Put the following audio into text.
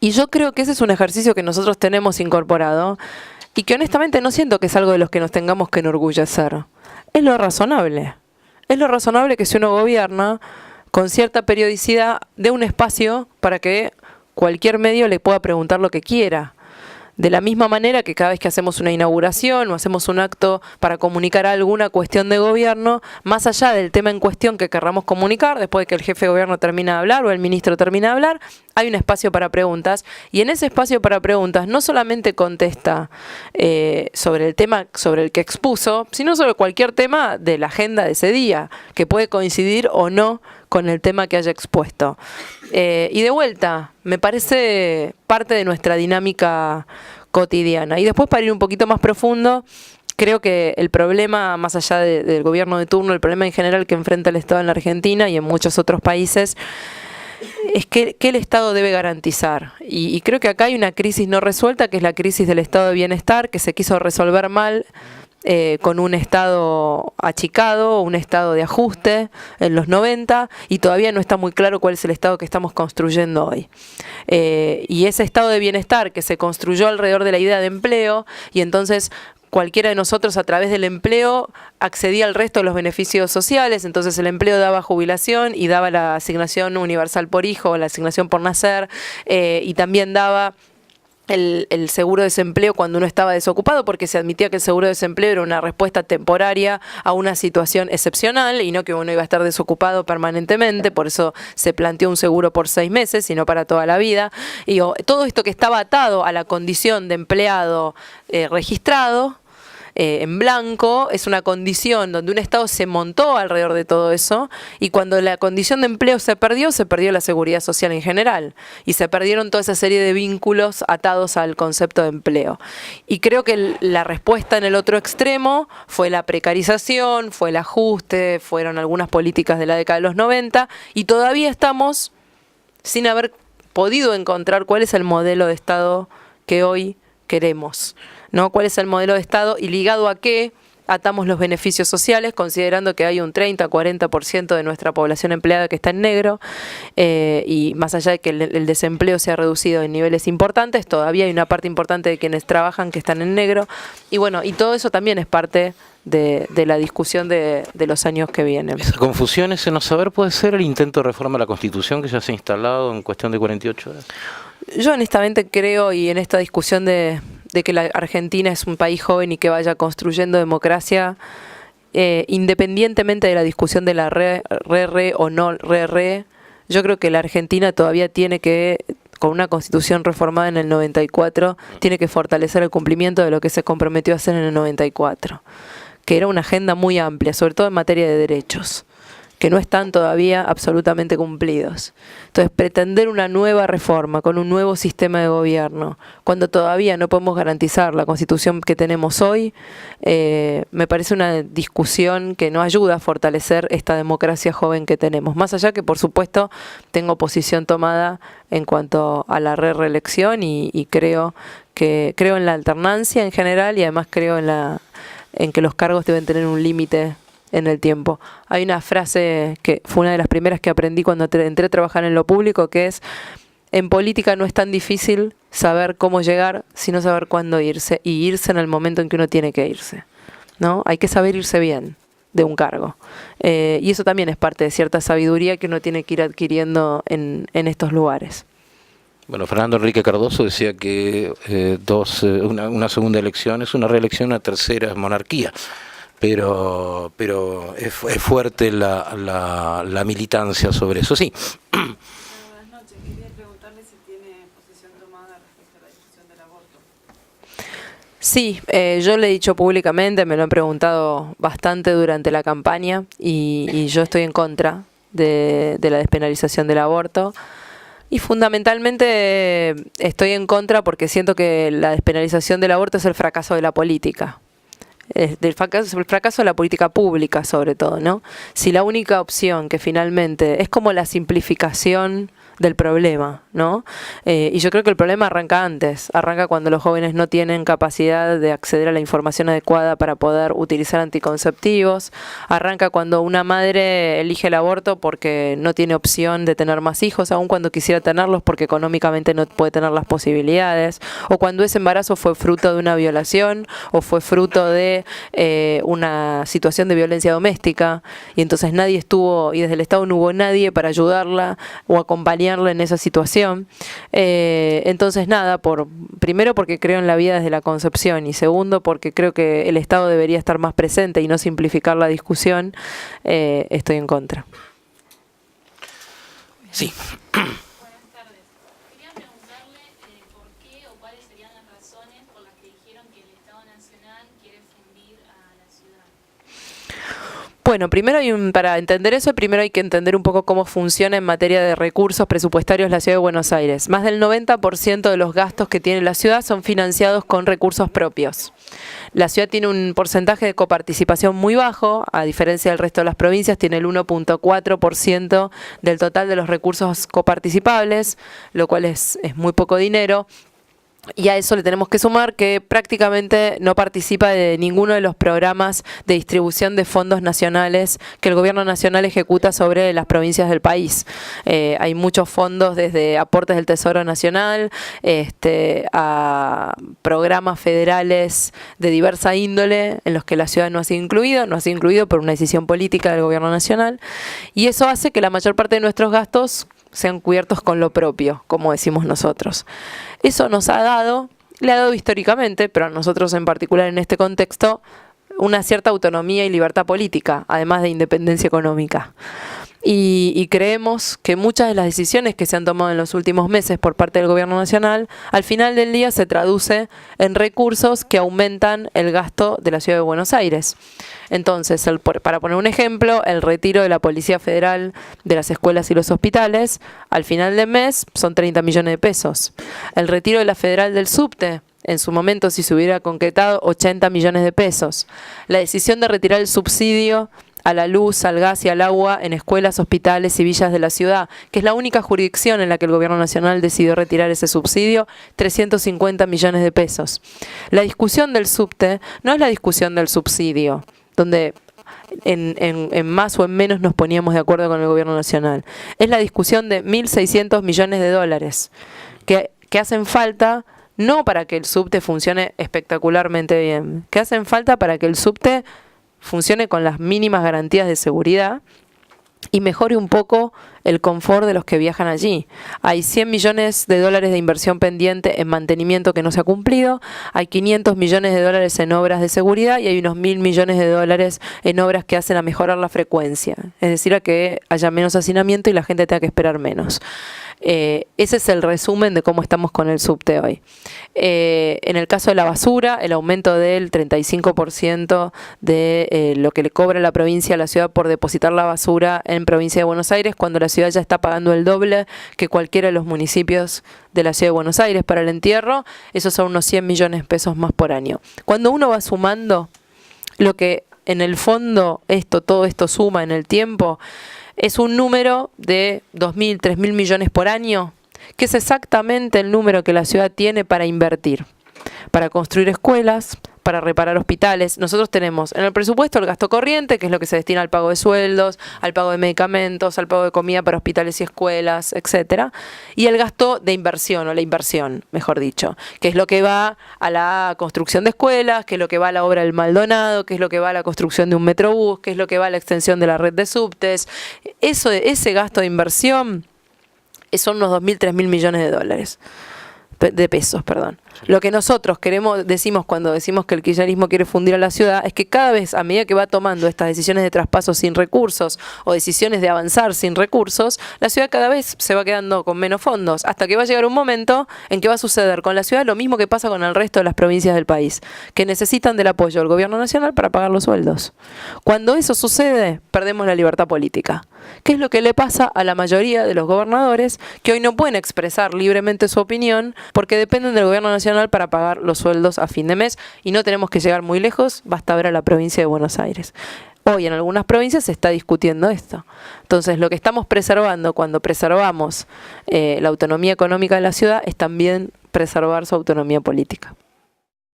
Y yo creo que ese es un ejercicio que nosotros tenemos incorporado y que honestamente no siento que es algo de los que nos tengamos que enorgullecer. Es lo razonable. Es lo razonable que si uno gobierna con cierta periodicidad dé un espacio para que cualquier medio le pueda preguntar lo que quiera. De la misma manera que cada vez que hacemos una inauguración o hacemos un acto para comunicar alguna cuestión de gobierno, más allá del tema en cuestión que querramos comunicar, después de que el jefe de gobierno termina de hablar o el ministro termina de hablar, hay un espacio para preguntas. Y en ese espacio para preguntas no solamente contesta sobre el tema sobre el que expuso, sino sobre cualquier tema de la agenda de ese día, que puede coincidir o no con el tema que haya expuesto. Y de vuelta, me parece parte de nuestra dinámica cotidiana. Y después, para ir un poquito más profundo, creo que el problema, más allá del gobierno de turno, el problema en general que enfrenta el Estado en la Argentina y en muchos otros países, es que el Estado debe garantizar. Y creo que acá hay una crisis no resuelta, que es la crisis del estado de bienestar, que se quiso resolver mal, con un Estado achicado, un Estado de ajuste en los 90, y todavía no está muy claro cuál es el Estado que estamos construyendo hoy. Y ese Estado de bienestar que se construyó alrededor de la idea de empleo, y entonces cualquiera de nosotros a través del empleo accedía al resto de los beneficios sociales, entonces el empleo daba jubilación y daba la asignación universal por hijo, la asignación por nacer, y también daba el seguro de desempleo cuando uno estaba desocupado, porque se admitía que el seguro de desempleo era una respuesta temporaria a una situación excepcional y no que uno iba a estar desocupado permanentemente. Por eso se planteó un seguro por 6 meses y no para toda la vida. Y todo esto que estaba atado a la condición de empleado registrado en blanco, es una condición donde un Estado se montó alrededor de todo eso, y cuando la condición de empleo se perdió la seguridad social en general, y se perdieron toda esa serie de vínculos atados al concepto de empleo. Y creo que la respuesta en el otro extremo fue la precarización, fue el ajuste, fueron algunas políticas de la década de los 90, y todavía estamos sin haber podido encontrar cuál es el modelo de Estado que hoy queremos, ¿no? ¿Cuál es el modelo de Estado y ligado a qué atamos los beneficios sociales, considerando que hay un 30-40% de nuestra población empleada que está en negro, y más allá de que el desempleo se ha reducido en niveles importantes, todavía hay una parte importante de quienes trabajan que están en negro, y bueno, y todo eso también es parte de la discusión de los años que vienen. Esa confusión, ese no saber, puede ser el intento de reforma de la Constitución que ya se ha instalado en cuestión de 48 horas. Yo honestamente creo, y en esta discusión de que la Argentina es un país joven y que vaya construyendo democracia, independientemente de la discusión de la re o no re, yo creo que la Argentina todavía tiene que, con una constitución reformada en el 94, tiene que fortalecer el cumplimiento de lo que se comprometió a hacer en el 94, que era una agenda muy amplia, sobre todo en materia de derechos, que no están todavía absolutamente cumplidos. Entonces, pretender una nueva reforma con un nuevo sistema de gobierno, cuando todavía no podemos garantizar la Constitución que tenemos hoy, me parece una discusión que no ayuda a fortalecer esta democracia joven que tenemos. Más allá que, por supuesto, tengo posición tomada en cuanto a la reelección y creo en la alternancia en general, y además creo en que los cargos deben tener un límite en el tiempo. Hay una frase que fue una de las primeras que aprendí cuando entré a trabajar en lo público, que es: en política no es tan difícil saber cómo llegar, sino saber cuándo irse, y irse en el momento en que uno tiene que irse, ¿no? Hay que saber irse bien de un cargo. Y eso también es parte de cierta sabiduría que uno tiene que ir adquiriendo en estos lugares. Bueno, Fernando Enrique Cardoso decía que una segunda elección es una reelección, una tercera es monarquía. Pero es fuerte la militancia sobre eso, sí. Buenas noches. Quería preguntarle si tiene posición tomada respecto a la discusión del aborto. Sí, yo le he dicho públicamente, me lo han preguntado bastante durante la campaña, y yo estoy en contra de la despenalización del aborto. Y fundamentalmente estoy en contra porque siento que la despenalización del aborto es el fracaso de la política. El fracaso de la política pública, sobre todo, ¿no? Si la única opción que finalmente es como la simplificación del problema, ¿no? Y yo creo que el problema arranca antes, arranca cuando los jóvenes no tienen capacidad de acceder a la información adecuada para poder utilizar anticonceptivos, arranca cuando una madre elige el aborto porque no tiene opción de tener más hijos, aun cuando quisiera tenerlos porque económicamente no puede tener las posibilidades, o cuando ese embarazo fue fruto de una violación o fue fruto de una situación de violencia doméstica, y entonces nadie estuvo, y desde el Estado no hubo nadie para ayudarla o acompañarla en esa situación. Entonces nada, primero porque creo en la vida desde la concepción, y segundo porque creo que el Estado debería estar más presente y no simplificar la discusión, estoy en contra. Sí. Buenas tardes. Quería preguntarle por qué o cuáles serían las razones por las que dijeron que el Estado Nacional quiere fundir a la ciudad. Bueno, primero para entender eso, primero hay que entender un poco cómo funciona en materia de recursos presupuestarios la Ciudad de Buenos Aires. Más del 90% de los gastos que tiene la ciudad son financiados con recursos propios. La ciudad tiene un porcentaje de coparticipación muy bajo, a diferencia del resto de las provincias, tiene el 1.4% del total de los recursos coparticipables, lo cual es muy poco dinero. Y a eso le tenemos que sumar que prácticamente no participa de ninguno de los programas de distribución de fondos nacionales que el gobierno nacional ejecuta sobre las provincias del país. Hay muchos fondos, desde aportes del Tesoro Nacional a programas federales de diversa índole en los que la ciudad no ha sido incluido por una decisión política del gobierno nacional, y eso hace que la mayor parte de nuestros gastos sean cubiertos con lo propio, como decimos nosotros. Eso le ha dado históricamente, pero a nosotros en particular en este contexto, una cierta autonomía y libertad política, además de independencia económica. Y creemos que muchas de las decisiones que se han tomado en los últimos meses por parte del gobierno nacional, al final del día se traduce en recursos que aumentan el gasto de la Ciudad de Buenos Aires. Entonces, para poner un ejemplo, el retiro de la Policía Federal de las escuelas y los hospitales, al final del mes son 30 millones de pesos. El retiro de la Federal del Subte, en su momento, si se hubiera concretado, 80 millones de pesos. La decisión de retirar el subsidio a la luz, al gas y al agua en escuelas, hospitales y villas de la ciudad, que es la única jurisdicción en la que el gobierno nacional decidió retirar ese subsidio, 350 millones de pesos. La discusión del subte no es la discusión del subsidio, donde en más o en menos nos poníamos de acuerdo con el gobierno nacional. Es la discusión de 1.600 millones de dólares que hacen falta, no para que el subte funcione espectacularmente bien, que hacen falta para que el subte funcione con las mínimas garantías de seguridad y mejore un poco el confort de los que viajan allí. Hay 100 millones de dólares de inversión pendiente en mantenimiento que no se ha cumplido, hay 500 millones de dólares en obras de seguridad y hay unos 1.000 millones de dólares en obras que hacen a mejorar la frecuencia, es decir, a que haya menos hacinamiento y la gente tenga que esperar menos. Ese es el resumen de cómo estamos con el subte hoy. En el caso de la basura, el aumento del 35% de lo que le cobra la provincia a la ciudad por depositar la basura en provincia de Buenos Aires, cuando la ciudad ya está pagando el doble que cualquiera de los municipios de la ciudad de Buenos Aires para el entierro, esos son unos 100 millones de pesos más por año. Cuando uno va sumando lo que en el fondo todo esto suma en el tiempo, es un número de 2.000, 3.000 millones por año, que es exactamente el número que la ciudad tiene para invertir, para construir escuelas, para reparar hospitales. Nosotros tenemos en el presupuesto el gasto corriente, que es lo que se destina al pago de sueldos, al pago de medicamentos, al pago de comida para hospitales y escuelas, etcétera, y el gasto de inversión, o la inversión, mejor dicho, que es lo que va a la construcción de escuelas, que es lo que va a la obra del Maldonado, que es lo que va a la construcción de un metrobús, que es lo que va a la extensión de la red de subtes. Ese gasto de inversión son unos 2.000, 3.000 millones de dólares. De pesos, perdón. Lo que nosotros decimos cuando decimos que el kirchnerismo quiere fundir a la ciudad es que cada vez, a medida que va tomando estas decisiones de traspaso sin recursos o decisiones de avanzar sin recursos, la ciudad cada vez se va quedando con menos fondos, hasta que va a llegar un momento en que va a suceder con la ciudad lo mismo que pasa con el resto de las provincias del país, que necesitan del apoyo del gobierno nacional para pagar los sueldos. Cuando eso sucede, perdemos la libertad política, que es lo que le pasa a la mayoría de los gobernadores, que hoy no pueden expresar libremente su opinión porque dependen del gobierno nacional para pagar los sueldos a fin de mes, y no tenemos que llegar muy lejos, basta ver a la provincia de Buenos Aires. Hoy en algunas provincias se está discutiendo esto. Entonces, lo que estamos preservando cuando preservamos la autonomía económica de la ciudad es también preservar su autonomía política.